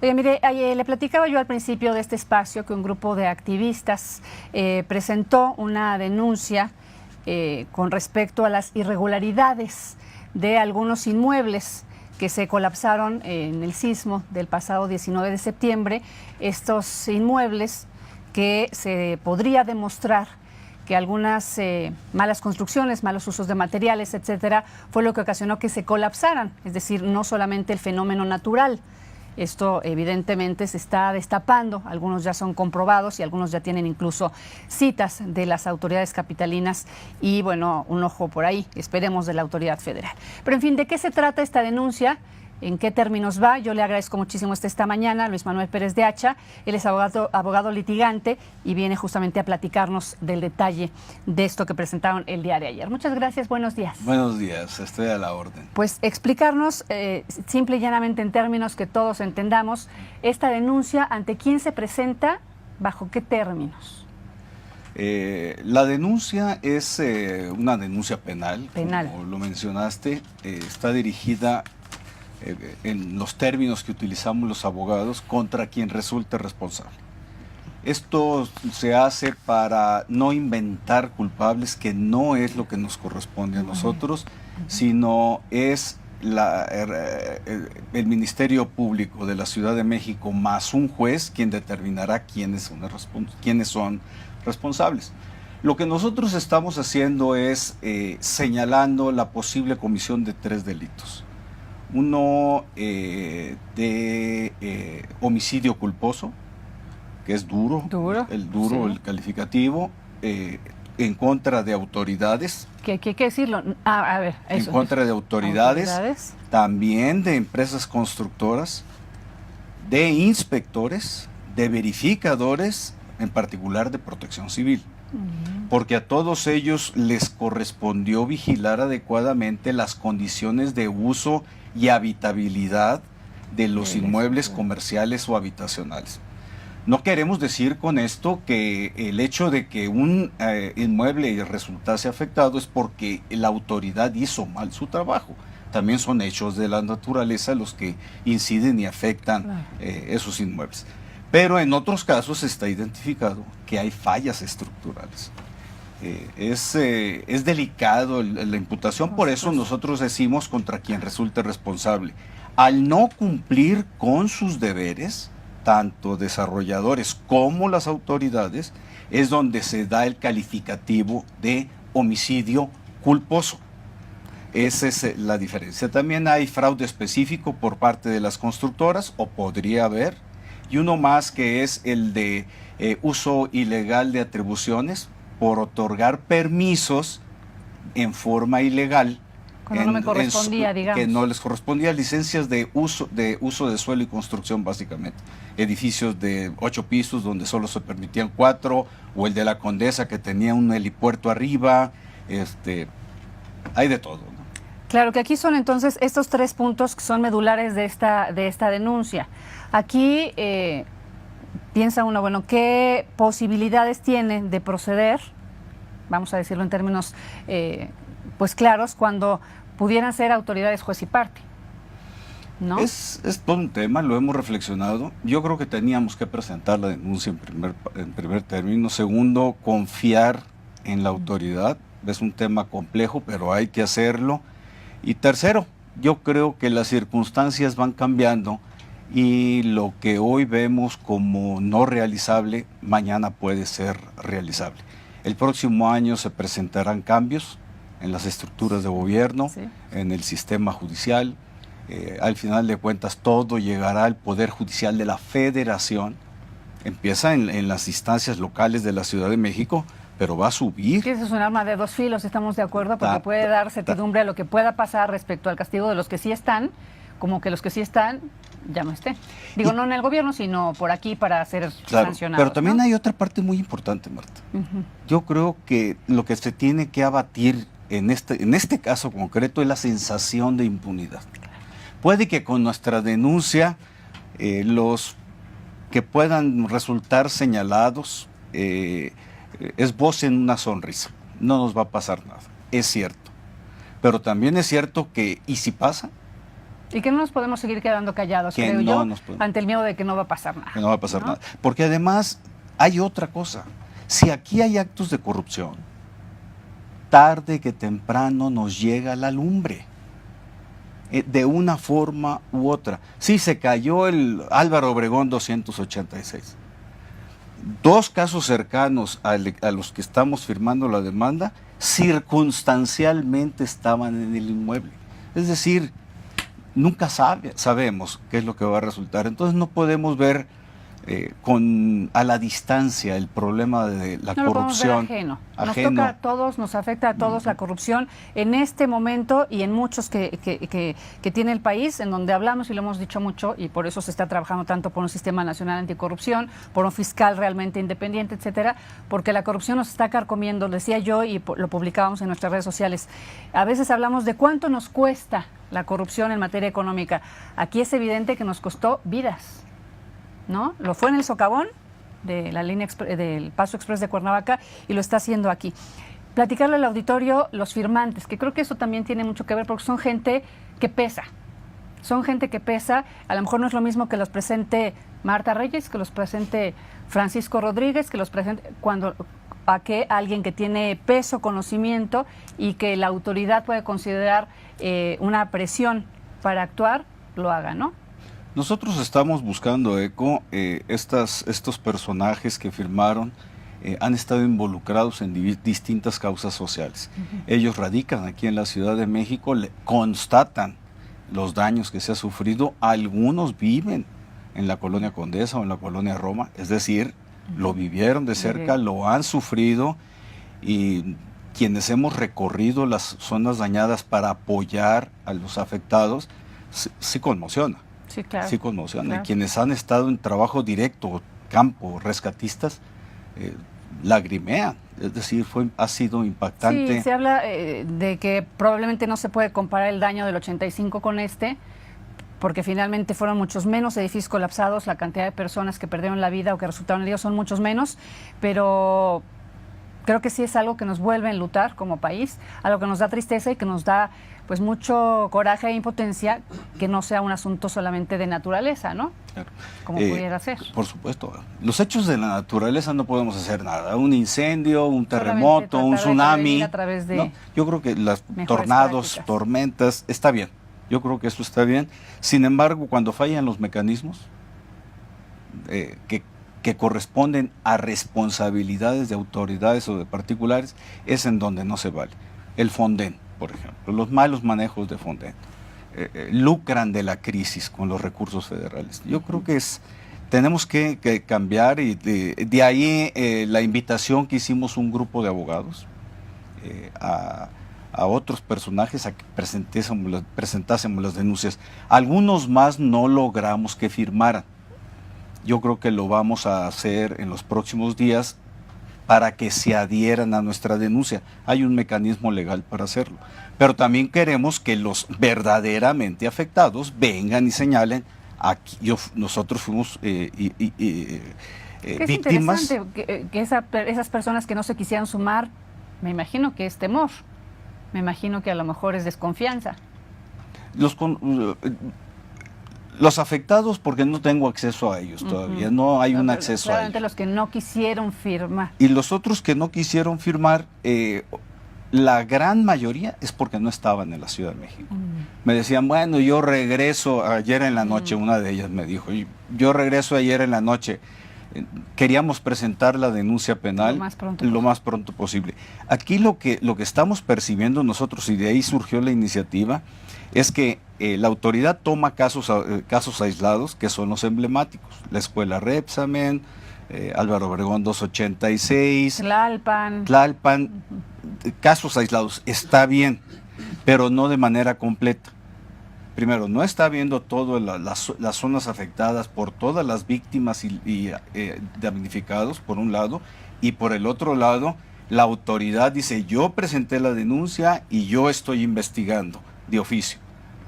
Oye, mire, le platicaba yo al principio de este espacio que un grupo de activistas presentó una denuncia con respecto a las irregularidades de algunos inmuebles que se colapsaron en el sismo del pasado 19 de septiembre. Estos inmuebles que se podría demostrar que algunas malas construcciones, malos usos de materiales, etcétera, fue lo que ocasionó que se colapsaran. Es decir, no solamente el fenómeno natural. Esto evidentemente se está destapando, algunos ya son comprobados y algunos ya tienen incluso citas de las autoridades capitalinas y bueno, un ojo por ahí, esperemos de la autoridad federal. Pero en fin, ¿de qué se trata esta denuncia? ¿En qué términos va? Yo le agradezco muchísimo esta mañana a Luis Manuel Pérez de Hacha. Él es abogado litigante y viene justamente a platicarnos del detalle de esto que presentaron el día de ayer. Muchas gracias, buenos días. Buenos días, estoy a la orden. Pues explicarnos simple y llanamente en términos que todos entendamos, esta denuncia, ¿ante quién se presenta? ¿Bajo qué términos? La denuncia es una denuncia penal, Penal. Como lo mencionaste, está dirigida en los términos que utilizamos los abogados contra quien resulte responsable. Esto se hace para no inventar culpables, que no es lo que nos corresponde a nosotros, sino es el Ministerio Público de la Ciudad de México más un juez quien determinará quiénes son responsables. Lo que nosotros estamos haciendo es señalando la posible comisión de 3 delitos. Uno de homicidio culposo, que es duro, sí. El calificativo, en contra de autoridades. ¿Qué hay que decirlo? A ver, eso. En contra de autoridades, también de empresas constructoras, de inspectores, de verificadores, en particular de protección civil. Porque a todos ellos les correspondió vigilar adecuadamente las condiciones de uso y habitabilidad de los inmuebles comerciales o habitacionales. No queremos decir con esto que el hecho de que un inmueble resultase afectado es porque la autoridad hizo mal su trabajo. También son hechos de la naturaleza los que inciden y afectan esos inmuebles. Pero en otros casos está identificado que hay fallas estructurales. Es delicado la imputación, por eso nosotros decimos contra quien resulte responsable. Al no cumplir con sus deberes, tanto desarrolladores como las autoridades, es donde se da el calificativo de homicidio culposo. Esa es la diferencia. También hay fraude específico por parte de las constructoras, o podría haber, y uno más que es el de uso ilegal de atribuciones por otorgar permisos en forma ilegal. Cuando no me correspondía, digamos. Que no les correspondía, licencias de uso de suelo y construcción, básicamente. Edificios de 8 pisos donde solo se permitían 4, o el de la Condesa que tenía un helipuerto arriba, hay de todo, ¿no? Claro que aquí son entonces estos 3 puntos que son medulares de esta denuncia. Aquí piensa uno, bueno, ¿qué posibilidades tiene de proceder? Vamos a decirlo en términos pues claros, cuando pudieran ser autoridades juez y parte, ¿no? Es todo un tema, lo hemos reflexionado. Yo creo que teníamos que presentar la denuncia en primer término. Segundo, confiar en la autoridad. Es un tema complejo, pero hay que hacerlo. Y tercero, yo creo que las circunstancias van cambiando y lo que hoy vemos como no realizable, mañana puede ser realizable. El próximo año se presentarán cambios en las estructuras de gobierno, en el sistema judicial. Al final de cuentas, todo llegará al Poder Judicial de la Federación. Empieza en las instancias locales de la Ciudad de México, pero va a subir. Que eso es un arma de 2 filos, estamos de acuerdo, porque puede dar certidumbre a lo que pueda pasar respecto al castigo de los que sí están, como que los que sí están ya no estén. Digo, no en el gobierno, sino por aquí para ser sancionados. Pero también hay otra parte muy importante, Marta. Yo creo que lo que se tiene que abatir en este caso concreto es la sensación de impunidad. Puede que con nuestra denuncia los que puedan resultar señalados esbocen una sonrisa. No nos va a pasar nada, es cierto. Pero también es cierto que, ¿y si pasa? Y que no nos podemos seguir quedando callados, creo yo, ante el miedo de que no va a pasar nada. Que no va a pasar nada. Porque además hay otra cosa. Si aquí hay actos de corrupción, tarde que temprano nos llega la lumbre. De una forma u otra. Sí, se cayó el Álvaro Obregón 286. 2 casos cercanos a los que estamos firmando la demanda, circunstancialmente estaban en el inmueble. Es decir, nunca sabemos qué es lo que va a resultar. Entonces no podemos ver a la distancia el problema de la corrupción. Ajeno. Nos toca a todos, nos afecta a todos la corrupción en este momento y en muchos que tiene el país, en donde hablamos y lo hemos dicho mucho, y por eso se está trabajando tanto por un sistema nacional anticorrupción, por un fiscal realmente independiente, etcétera, porque la corrupción nos está carcomiendo, lo decía yo y lo publicábamos en nuestras redes sociales. A veces hablamos de cuánto nos cuesta la corrupción en materia económica. Aquí es evidente que nos costó vidas, ¿no? Lo fue en el socavón de la línea del Paso Express de Cuernavaca y lo está haciendo aquí. Platicarle al auditorio los firmantes, que creo que eso también tiene mucho que ver porque son gente que pesa. Son gente que pesa, a lo mejor no es lo mismo que los presente Marta Reyes, que los presente Francisco Rodríguez, que los presente que alguien que tiene peso, conocimiento y que la autoridad puede considerar una presión para actuar, lo haga, ¿no? Nosotros estamos buscando, estos personajes que firmaron han estado involucrados en distintas causas sociales. Ellos radican aquí en la Ciudad de México, constatan los daños que se ha sufrido, algunos viven en la Colonia Condesa o en la Colonia Roma, es decir, lo vivieron de cerca, lo han sufrido, y quienes hemos recorrido las zonas dañadas para apoyar a los afectados, sí conmociona. Sí, claro. Sí conmociona. Claro. Y quienes han estado en trabajo directo, campo, rescatistas, lagrimean. Es decir, ha sido impactante. Sí, se habla de que probablemente no se puede comparar el daño del 85 con porque finalmente fueron muchos menos edificios colapsados, la cantidad de personas que perdieron la vida o que resultaron heridos son muchos menos, pero creo que sí es algo que nos vuelve a enlutar como país, algo que nos da tristeza y que nos da pues mucho coraje e impotencia, que no sea un asunto solamente de naturaleza, ¿no? Claro. Como pudiera ser. Por supuesto. Los hechos de la naturaleza no podemos hacer nada. Un incendio, un terremoto, un tsunami. No, yo creo que las tornados, prácticas, tormentas, está bien. Yo creo que eso está bien. Sin embargo, cuando fallan los mecanismos que corresponden a responsabilidades de autoridades o de particulares, es en donde no se vale. El Fonden, por ejemplo, los malos manejos de Fonden, lucran de la crisis con los recursos federales. Yo creo que tenemos que cambiar, y de ahí la invitación que hicimos un grupo de abogados a otros personajes a que presentásemos las denuncias. Algunos más no logramos que firmaran. Yo creo que lo vamos a hacer en los próximos días para que se adhieran a nuestra denuncia. Hay un mecanismo legal para hacerlo. Pero también queremos que los verdaderamente afectados vengan y señalen, nosotros fuimos víctimas. Es interesante que esas personas que no se quisieran sumar, me imagino que es temor, me imagino que a lo mejor es desconfianza. Los afectados, porque no tengo acceso a ellos todavía, no hay un acceso a ellos. Los que no quisieron firmar. Y los otros que no quisieron firmar, la gran mayoría es porque no estaban en la Ciudad de México. Me decían, bueno, yo regreso ayer en la noche, una de ellas me dijo, yo regreso ayer en la noche. Queríamos presentar la denuncia penal lo más pronto posible. Aquí lo que estamos percibiendo nosotros, y de ahí surgió la iniciativa, es que la autoridad toma casos aislados, que son los emblemáticos. La escuela Repsamen, Álvaro Obregón 286, Tlalpan, casos aislados. Está bien, pero no de manera completa. Primero, no está viendo todas las zonas afectadas por todas las víctimas y damnificados, por un lado, y por el otro lado, la autoridad dice, yo presenté la denuncia y yo estoy investigando de oficio.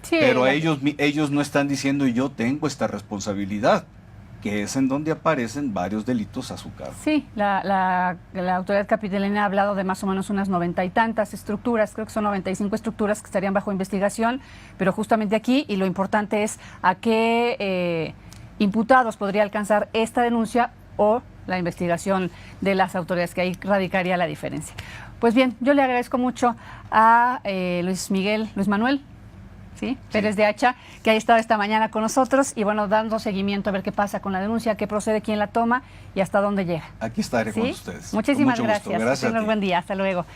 Sí, pero ellos no están diciendo, yo tengo esta responsabilidad. que es en donde aparecen varios delitos a su cargo. Sí, la autoridad capitalina ha hablado de más o menos unas 90 y tantas estructuras, creo que son 95 estructuras que estarían bajo investigación, pero justamente aquí, y lo importante es a qué imputados podría alcanzar esta denuncia o la investigación de las autoridades, que ahí radicaría la diferencia. Pues bien, yo le agradezco mucho a Luis Manuel Pérez de Hacha, que haya estado esta mañana con nosotros y bueno, dando seguimiento a ver qué pasa con la denuncia, qué procede, quién la toma y hasta dónde llega. Aquí estaré con ustedes. Muchísimas gracias. Gracias. Buen día. Hasta luego.